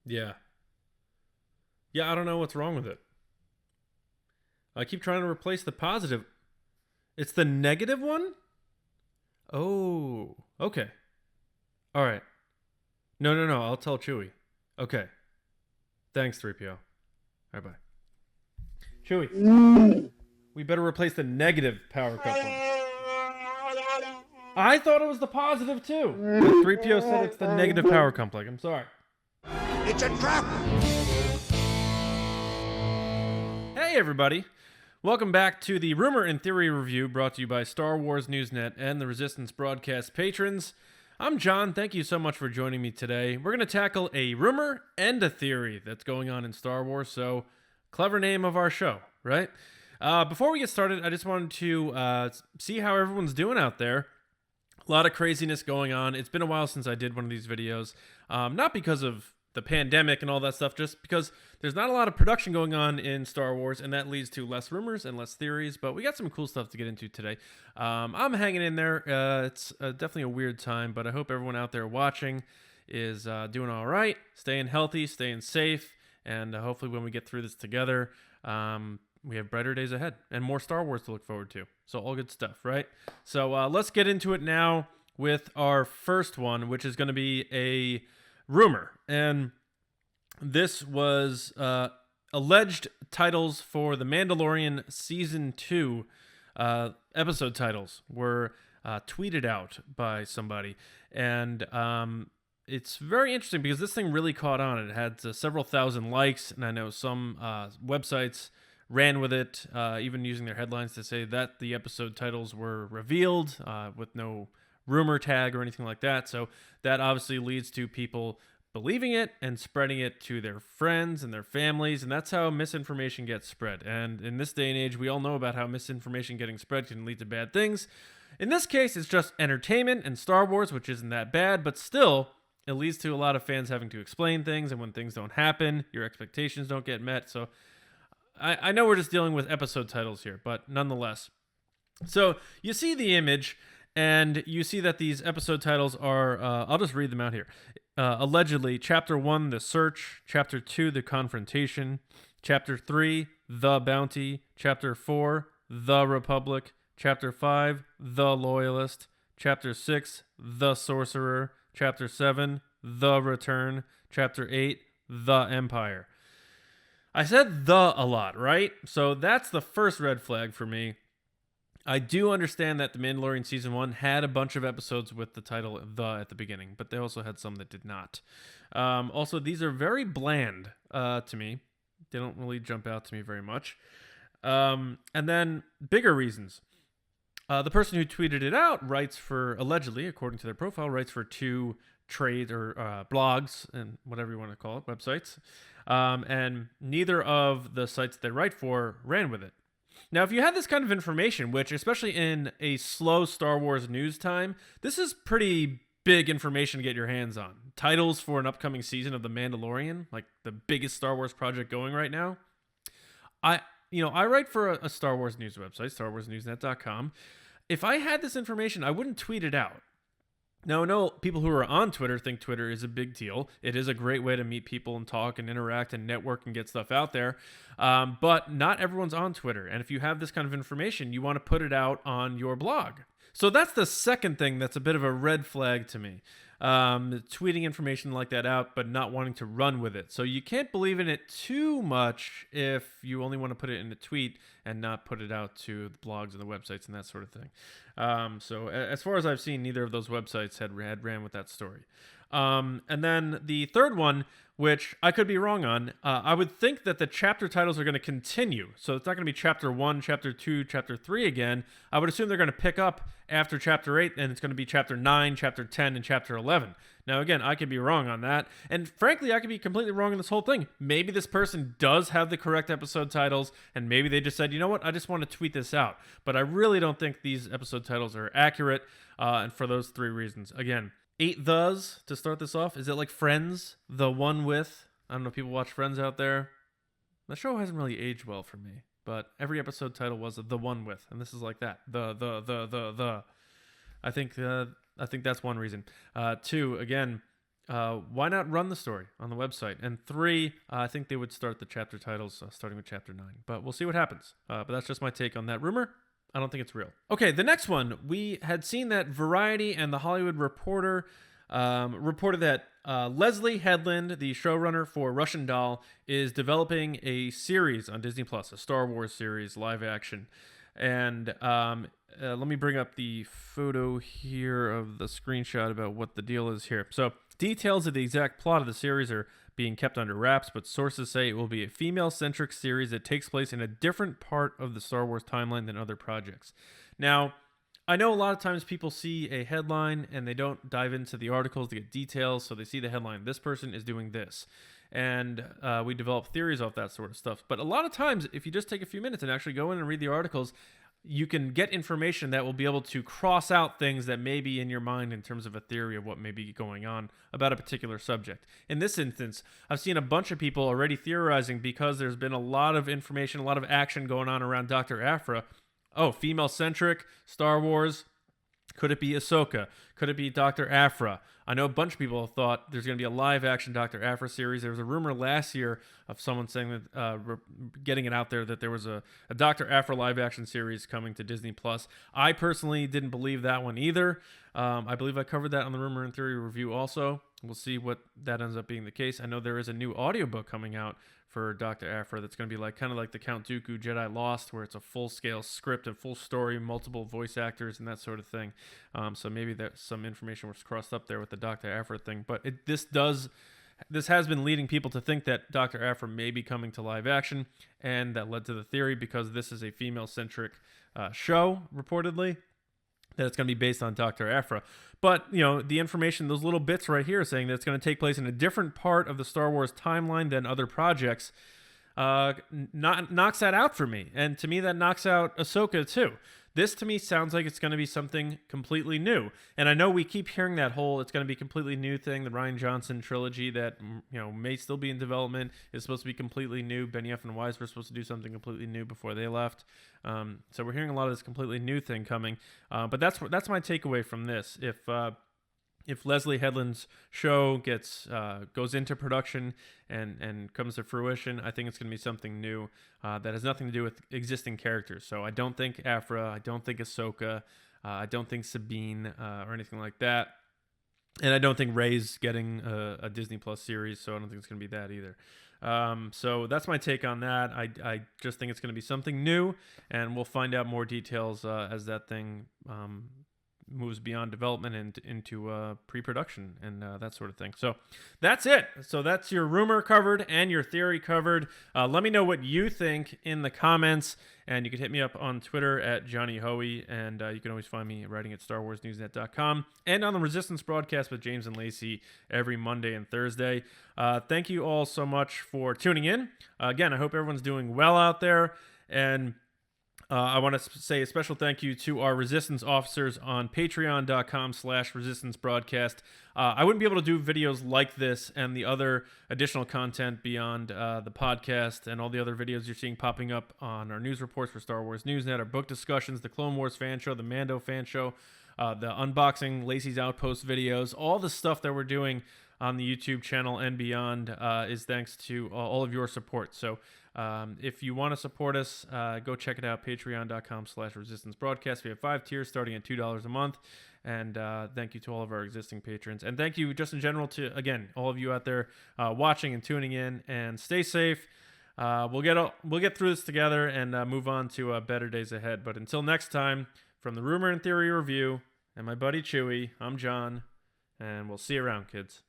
Yeah. Yeah, I don't know what's wrong with it. I keep trying to replace the positive. It's the negative one? Oh, okay. All right. No. I'll tell Chewie. Okay. Thanks, 3PO. All right, bye. Chewie, we better replace the negative power coupling. I thought it was the positive too. But 3PO said it's the negative power coupling. I'm sorry. It's a trap! Hey, everybody. Welcome back to the Rumor and Theory Review brought to you by Star Wars Newsnet and the Resistance Broadcast patrons. I'm John. Thank you so much for joining me today. We're going to tackle a rumor and a theory that's going on in Star Wars, so clever name of our show, right? Before we get started, I just wanted to see how everyone's doing out there. A lot of craziness going on. It's been a while since I did one of these videos, not because of the pandemic and all that stuff, just because there's not a lot of production going on in Star Wars, and that leads to less rumors and less theories, but we got some cool stuff to get into today. I'm hanging in there. It's definitely a weird time, but I hope everyone out there watching is doing all right, staying healthy, staying safe, and hopefully when we get through this together, we have brighter days ahead and more Star Wars to look forward to. So all good stuff, right? So let's get into it now with our first one, which is going to be a rumor. And this was alleged titles for the Mandalorian Season 2 episode titles were tweeted out by somebody. And it's very interesting because this thing really caught on. It had several thousand likes, and I know some websites ran with it, even using their headlines to say that the episode titles were revealed with no rumor tag or anything like that. So that obviously leads to people believing it and spreading it to their friends and their families, and that's how misinformation gets spread. And in this day and age, we all know about how misinformation getting spread can lead to bad things. In this case, it's just entertainment and Star Wars, which isn't that bad, but still, it leads to a lot of fans having to explain things, and when things don't happen, your expectations don't get met. So I know we're just dealing with episode titles here, but nonetheless. So you see the image, and you see that these episode titles are, I'll just read them out here. Allegedly, Chapter 1, The Search. Chapter 2, The Confrontation. Chapter 3, The Bounty. Chapter 4, The Republic. Chapter 5, The Loyalist. Chapter 6, The Sorcerer. Chapter 7, The Return. Chapter 8, The Empire. I said the a lot, right? So that's the first red flag for me. I do understand that The Mandalorian Season 1 had a bunch of episodes with the title The at the beginning, but they also had some that did not. Also, these are very bland to me. They don't really jump out to me very much. And then, bigger reasons. The person who tweeted it out writes for, allegedly, according to their profile, writes for two trade or blogs and whatever you want to call it, websites. And neither of the sites they write for ran with it. Now, if you had this kind of information, which especially in a slow Star Wars news time, this is pretty big information to get your hands on. Titles for an upcoming season of The Mandalorian, like the biggest Star Wars project going right now. I write for a Star Wars news website, StarWarsNewsNet.com. If I had this information, I wouldn't tweet it out. Now, I know people who are on Twitter think Twitter is a big deal. It is a great way to meet people and talk and interact and network and get stuff out there. But not everyone's on Twitter. And if you have this kind of information, you want to put it out on your blog. So that's the second thing that's a bit of a red flag to me. Tweeting information like that out, but not wanting to run with it. So you can't believe in it too much if you only want to put it in a tweet and not put it out to the blogs and the websites and that sort of thing. So as far as I've seen, neither of those websites had ran with that story. And then the third one, which I could be wrong on, I would think that the chapter titles are going to continue. So it's not going to be Chapter 1, Chapter 2, Chapter 3 again. I would assume they're going to pick up after Chapter 8, and it's going to be Chapter 9, Chapter 10, and Chapter 11. Now, again, I could be wrong on that. And frankly, I could be completely wrong in this whole thing. Maybe this person does have the correct episode titles, and maybe they just said, you know what, I just want to tweet this out. But I really don't think these episode titles are accurate, and for those three reasons. Again, 8 thes to start this off. Is it like Friends? The one with? I don't know if people watch Friends out there. The show hasn't really aged well for me, but every episode title was the one with, and this is like that. The. I think that's one reason. 2, again, why not run the story on the website? And 3, I think they would start the chapter titles starting with chapter 9. But we'll see what happens. But that's just my take on that rumor. I don't think it's real. Okay, the next one. We had seen that Variety and The Hollywood Reporter reported that Leslie Headland, the showrunner for Russian Doll, is developing a series on Disney Plus, a Star Wars series, live action. And let me bring up the photo here of the screenshot about what the deal is here. So details of the exact plot of the series are being kept under wraps, but sources say it will be a female-centric series that takes place in a different part of the Star Wars timeline than other projects. Now, I know a lot of times people see a headline and they don't dive into the articles to get details, so they see the headline, this person is doing this. And we develop theories off that sort of stuff. But a lot of times, if you just take a few minutes and actually go in and read the articles, you can get information that will be able to cross out things that may be in your mind in terms of a theory of what may be going on about a particular subject. In this instance, I've seen a bunch of people already theorizing because there's been a lot of information, a lot of action going on around Dr. Aphra. Oh, female-centric, Star Wars. Could it be Ahsoka? Could it be Dr. Aphra? I know a bunch of people thought there's going to be a live-action Dr. Aphra series. There was a rumor last year of someone saying that, getting it out there, that there was a Dr. Aphra live-action series coming to Disney+. I personally didn't believe that one either. I believe I covered that on the Rumor and Theory review also. We'll see what that ends up being the case. I know there is a new audiobook coming out for Dr. Aphra that's going to be like kind of like the Count Dooku Jedi Lost, where it's a full-scale script and full story, multiple voice actors and that sort of thing. So maybe there's some information was crossed up there with the Dr. Aphra thing. But this has been leading people to think that Dr. Aphra may be coming to live action, and that led to the theory, because this is a female-centric show, reportedly, that it's going to be based on Dr. Aphra. But, the information, those little bits right here saying that it's going to take place in a different part of the Star Wars timeline than other projects, knocks that out for me. And to me, that knocks out Ahsoka too. This to me sounds like it's going to be something completely new. And I know we keep hearing that whole it's going to be completely new thing, the Rian Johnson trilogy that may still be in development is supposed to be completely new. Benioff and Weiss were supposed to do something completely new before they left. So we're hearing a lot of this completely new thing coming. But that's my takeaway from this. If Leslie Headland's show goes into production and comes to fruition, I think it's going to be something new that has nothing to do with existing characters. So I don't think Aphra, I don't think Ahsoka, I don't think Sabine or anything like that. And I don't think Rey's getting a Disney Plus series, so I don't think it's going to be that either. So that's my take on that. I just think it's going to be something new, and we'll find out more details as that thing moves beyond development and into pre-production and that sort of thing. So that's it. So that's your rumor covered and your theory covered. Let me know what you think in the comments, and you can hit me up on Twitter at Johnny Hoey, and you can always find me writing at StarWarsNewsNet.com and on the Resistance broadcast with James and Lacey every Monday and Thursday. Thank you all so much for tuning in. Again, I hope everyone's doing well out there, and I want to say a special thank you to our Resistance officers on patreon.com/Resistance broadcast. I wouldn't be able to do videos like this and the other additional content beyond the podcast and all the other videos you're seeing popping up on our news reports for Star Wars Newsnet, our book discussions, the Clone Wars fan show, the Mando fan show, the unboxing, Lacey's Outpost videos, all the stuff that we're doing on the YouTube channel and beyond is thanks to all of your support. So if you want to support us, go check it out, patreon.com/Resistance broadcast. We have 5 tiers starting at $2 a month. And thank you to all of our existing patrons. And thank you just in general to, again, all of you out there watching and tuning in. And stay safe. We'll get through this together and move on to better days ahead. But until next time, from the Rumor and Theory Review and my buddy Chewy, I'm John. And we'll see you around, kids.